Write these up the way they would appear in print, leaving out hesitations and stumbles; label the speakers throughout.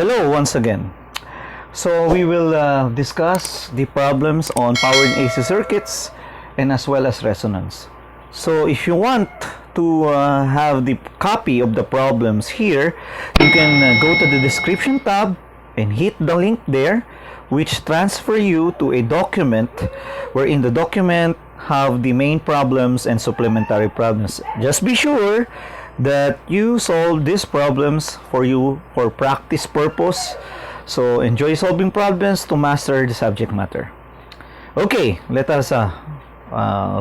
Speaker 1: Hello once again. So we will discuss the problems on power and AC circuits and as well as resonance. So if you want to have the copy of the problems here, you can go to the description tab and hit the link there, which transfer you to a document wherein the document have the main problems and supplementary problems. Just be sure that you solve these problems for you for practice purpose. So enjoy solving problems to master the subject matter. Okay, let us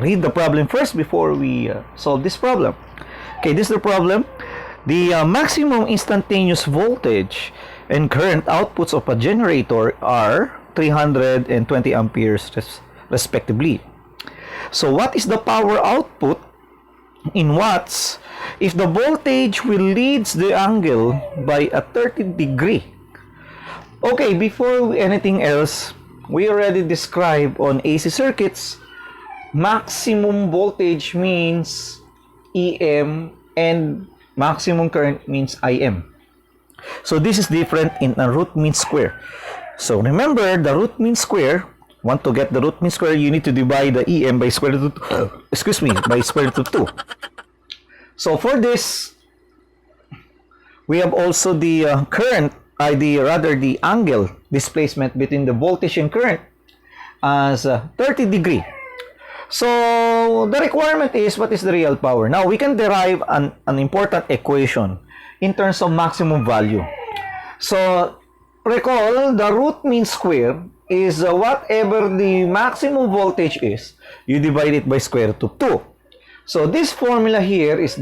Speaker 1: read the problem first before we solve this problem. Okay, this is the problem. The maximum instantaneous voltage and current outputs of a generator are 320 amperes respectively. So what is the power output in watts if the voltage will leads the angle by a 30-degree? Okay, before anything else, we already described on AC circuits, maximum voltage means EM and maximum current means IM. So this is different in a root mean square. So remember, the root mean square, want to get the root mean square, you need to divide the EM by square root by square root of 2. So for this, we have also the current, the angle displacement between the voltage and current as 30-degree. So the requirement is, what is the real power? Now we can derive an important equation in terms of maximum value. So recall, the root mean square is whatever the maximum voltage is, you divide it by square root of 2. So this formula here is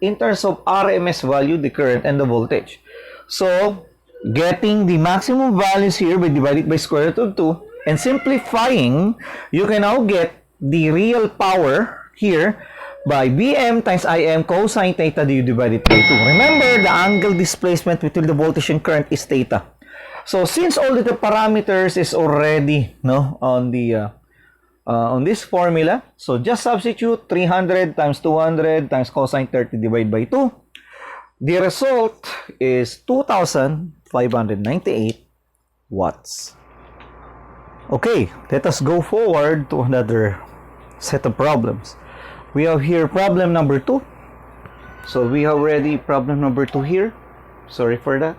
Speaker 1: in terms of RMS value, the current and the voltage. So getting the maximum values here by dividing by square root of 2 and simplifying, you can now get the real power here by Bm times Im cosine theta divided by 2. Remember, the angle displacement between the voltage and current is theta. So since all the parameters is already on this formula, so just substitute 300 times 200 times cosine 30 divided by 2. The result is 2,598 watts. Okay, let us go forward to another set of problems. We have here problem number 2. So we have already problem number 2 here. Sorry for that.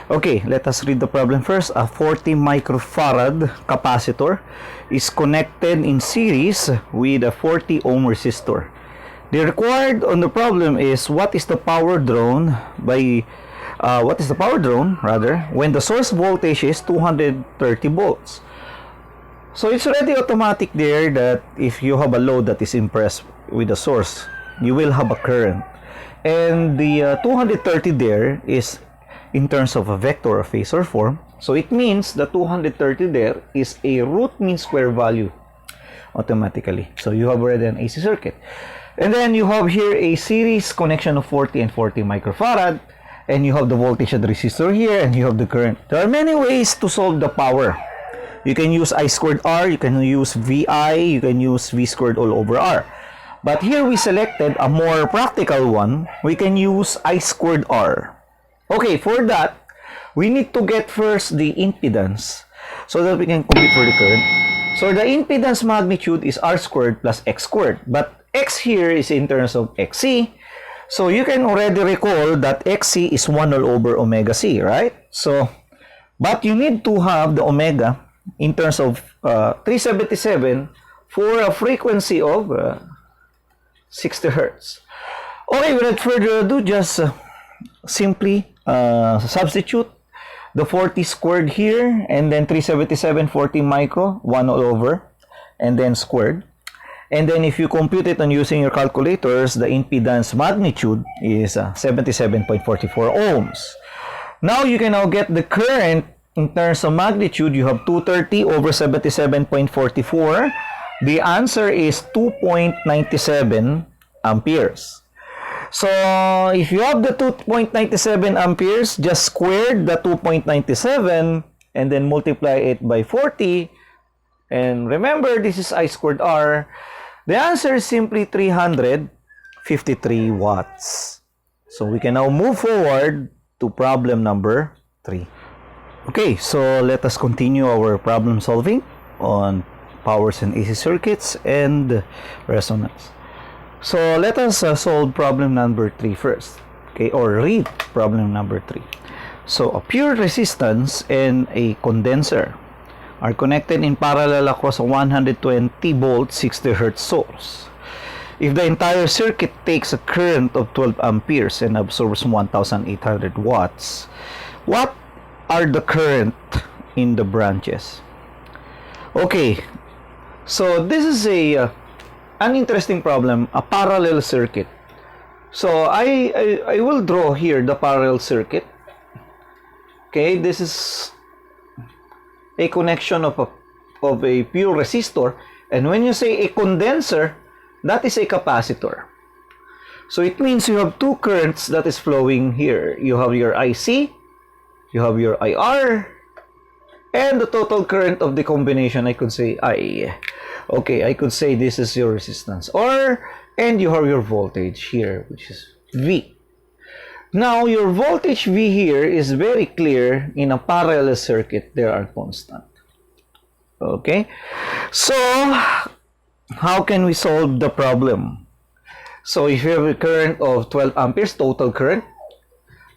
Speaker 1: Okay, let us read the problem first. A 40 microfarad capacitor is connected in series with a 40 ohm resistor. The required on the problem is what is the power drawn when the source voltage is 230 volts. So it's already automatic there that if you have a load that is impressed with the source, you will have a current. And the 230 there is in terms of a vector or phasor form. So it means the 230 there is a root mean square value automatically. So you have already an AC circuit. And then you have here a series connection of 40 and 40 microfarad. And you have the voltage and the resistor here, and you have the current. There are many ways to solve the power. You can use I squared R, you can use VI, you can use V squared all over R. But here we selected a more practical one. We can use I squared R. Okay, for that, we need to get first the impedance so that we can compute for the current. So the impedance magnitude is R squared plus X squared. But X here is in terms of XC. So you can already recall that XC is 1 all over omega C, right? So, but you need to have the omega in terms of 377 for a frequency of 60 Hertz. Okay, without further ado, just simply substitute the 40 squared here, and then 377 40 micro 1 all over, and then squared. And then if you compute it on using your calculators, the impedance magnitude is 77.44 ohms. Now you can now get the current in terms of magnitude. You have 230 over 77.44. The answer is 2.97 amperes. So if you have the 2.97 amperes, just square the 2.97 and then multiply it by 40. And remember, this is I squared R. The answer is simply 353 watts. So we can now move forward to problem number 3. Okay, so let us continue our problem solving on powers and AC circuits and resonance. So let us solve problem number 3 first. Okay, or read problem number 3. So a pure resistance and a condenser are connected in parallel across a 120 volt 60 Hz source. If the entire circuit takes a current of 12 amperes and absorbs 1,800 watts, what are the current in the branches? Okay, so this is an interesting problem, a parallel circuit. So I will draw here the parallel circuit. Okay, this is a connection of a pure resistor, and when you say a condenser, that is a capacitor. So it means you have two currents that is flowing here. You have your IC, you have your IR, and the total current of the combination, I could say I. Okay, I could say this is your resistance, and you have your voltage here, which is V. Now, your voltage V here is very clear. In a parallel circuit, there are constant. Okay, so how can we solve the problem? So if you have a current of 12 amperes total current,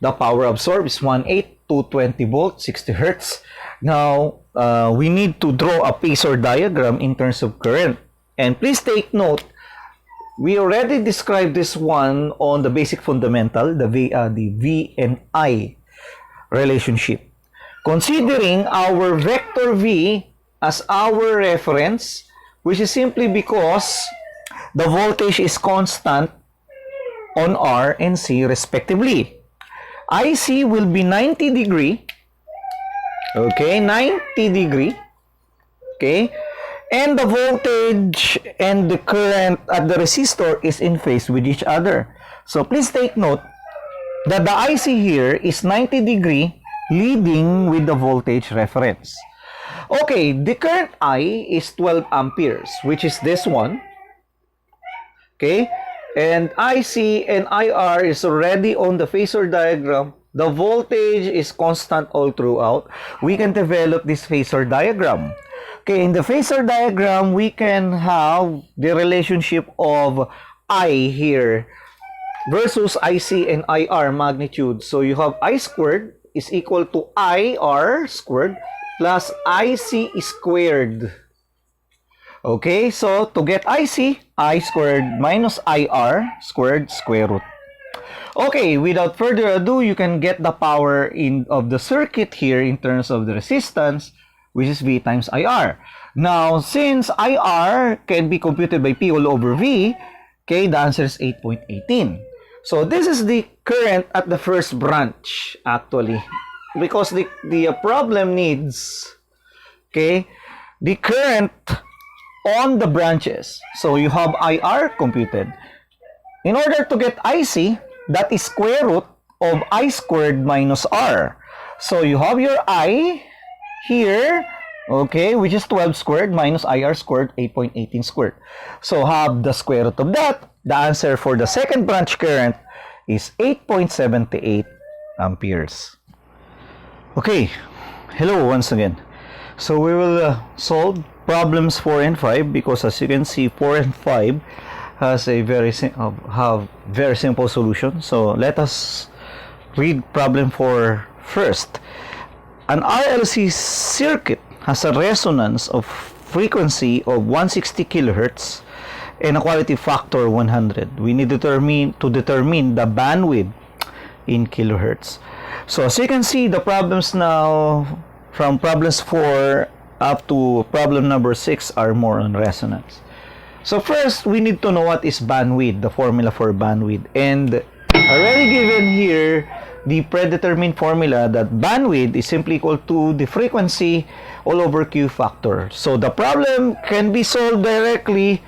Speaker 1: the power absorbed is 220 volts 60 hertz. Now we need to draw a phasor diagram in terms of current, and please take note, we already described this one on the basic fundamental, the V and I relationship. Considering our vector V as our reference, which is simply because the voltage is constant on R and C respectively. IC will be 90 degree, okay, 90 degree, okay, and the voltage and the current at the resistor is in phase with each other. So please take note that the IC here is 90 degree leading with the voltage reference. Okay, the current I is 12 amperes, which is this one. Okay, and IC and IR is already on the phasor diagram. The voltage is constant all throughout. We can develop this phasor diagram. Okay, in the phasor diagram, we can have the relationship of I here versus IC and IR magnitude. So you have I squared is equal to IR squared plus IC squared. Okay, so to get IC, I squared minus IR squared square root. Okay, without further ado, you can get the power of the circuit here in terms of the resistance, which is V times IR. Now, since IR can be computed by P all over V, okay, the answer is 8.18. So this is the current at the first branch, actually, because the problem needs, okay, the current on the branches. So you have IR computed. In order to get IC, that is square root of I squared minus R. So you have your I here, okay, which is 12 squared minus IR squared, 8.18 squared. So have the square root of that. The answer for the second branch current is 8.78 amperes. Okay, hello once again. So we will solve problems 4 and 5, because as you can see, 4 and 5 has a have very simple solution. So let us read problem 4 first. An RLC circuit has a resonance of frequency of 160 kilohertz and a quality factor 100. We need to determine the bandwidth in kilohertz. So as you can see, the problems now from problems 4 up to problem number 6 are more on resonance. So first, we need to know what is bandwidth, the formula for bandwidth. And already given here the predetermined formula that bandwidth is simply equal to the frequency all over Q factor. So the problem can be solved directly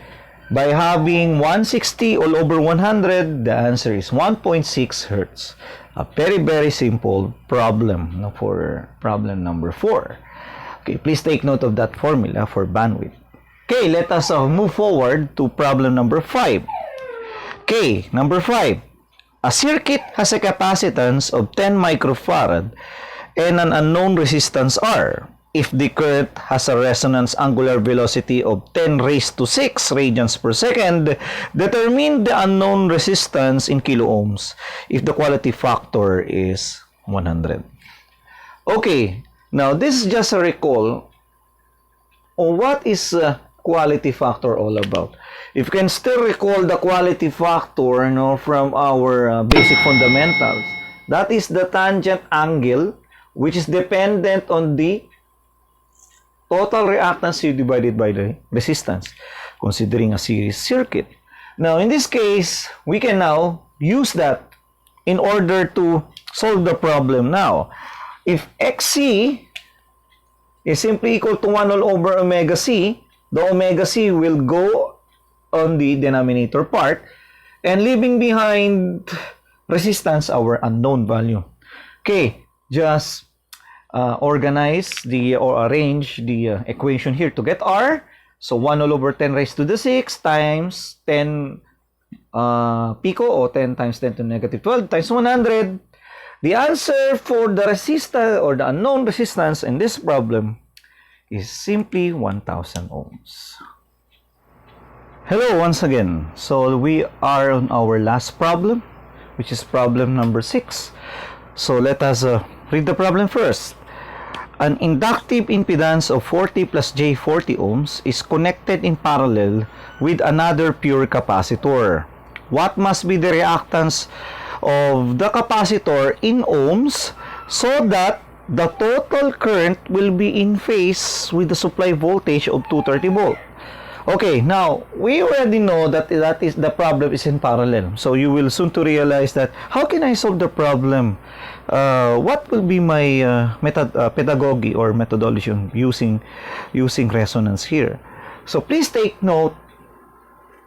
Speaker 1: by having 160 all over 100. The answer is 1.6 hertz. A very, very simple problem for problem number 4. Okay, please take note of that formula for bandwidth. Okay, let us move forward to problem number 5. Okay, number 5. A circuit has a capacitance of 10 microfarad and an unknown resistance R. If the current has a resonance angular velocity of 10 raised to 6 radians per second, determine the unknown resistance in kilo ohms if the quality factor is 100. Okay, now this is just a recall on what is quality factor all about. If you can still recall the quality factor, from our basic fundamentals, that is the tangent angle, which is dependent on the total reactance divided by the resistance, considering a series circuit. Now, in this case, we can now use that in order to solve the problem now. If XC is simply equal to 1 all over omega C, the omega C will go on the denominator part and leaving behind resistance, our unknown value. Okay, just organize or arrange the equation here to get R. So 1 all over 10 raised to the 6 times 10 pico, or 10 times 10 to the negative 12 times 100. The answer for the resistance or the unknown resistance in this problem is simply 1000 ohms. Hello once again. So we are on our last problem, which is problem number 6. So let us read the problem first. An inductive impedance of 40 plus J40 ohms is connected in parallel with another pure capacitor. What must be the reactance of the capacitor in ohms so that the total current will be in phase with the supply voltage of 230 volt? Okay, now we already know that the problem is in parallel. So you will soon to realize that how can I solve the problem? What will be my pedagogy or methodology using resonance here? So please take note.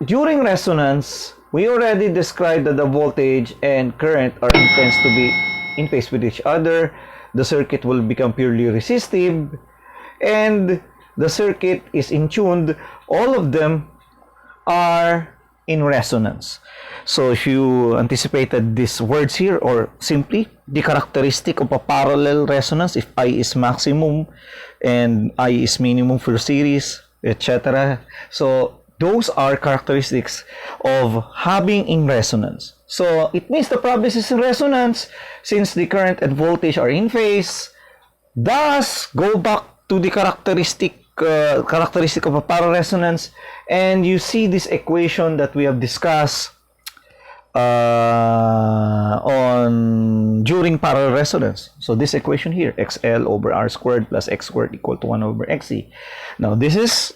Speaker 1: During resonance, we already described that the voltage and current are intended to be in phase with each other. The circuit will become purely resistive, and the circuit is in tuned. All of them are in resonance. So if you anticipated these words here, or simply the characteristic of a parallel resonance, if I is maximum and I is minimum for series, etc. So those are characteristics of having in resonance. So it means the problem is in resonance since the current and voltage are in phase. Thus, go back to the characteristic of a parallel resonance, and you see this equation that we have discussed during parallel resonance. So this equation here, XL over R squared plus X squared equal to 1 over XC. Now this is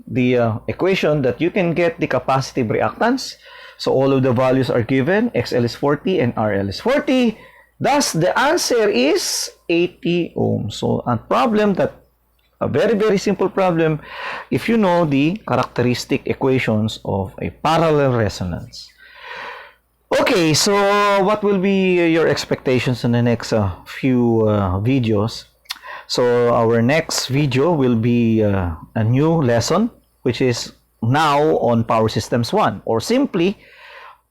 Speaker 1: the equation that you can get the capacitive reactance. So all of the values are given. XL is 40 and RL is 40. Thus the answer is 80 ohms. So a very, very simple problem if you know the characteristic equations of a parallel resonance. Okay, so what will be your expectations in the next few videos? So our next video will be a new lesson, which is now on Power Systems 1, or simply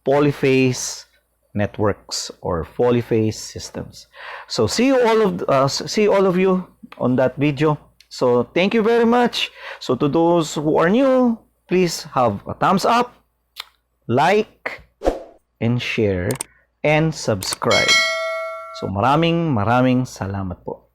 Speaker 1: polyphase networks or polyphase systems. So see all of you on that video. So thank you very much. So to those who are new, please have a thumbs up, like, and share, and subscribe. So maraming salamat po.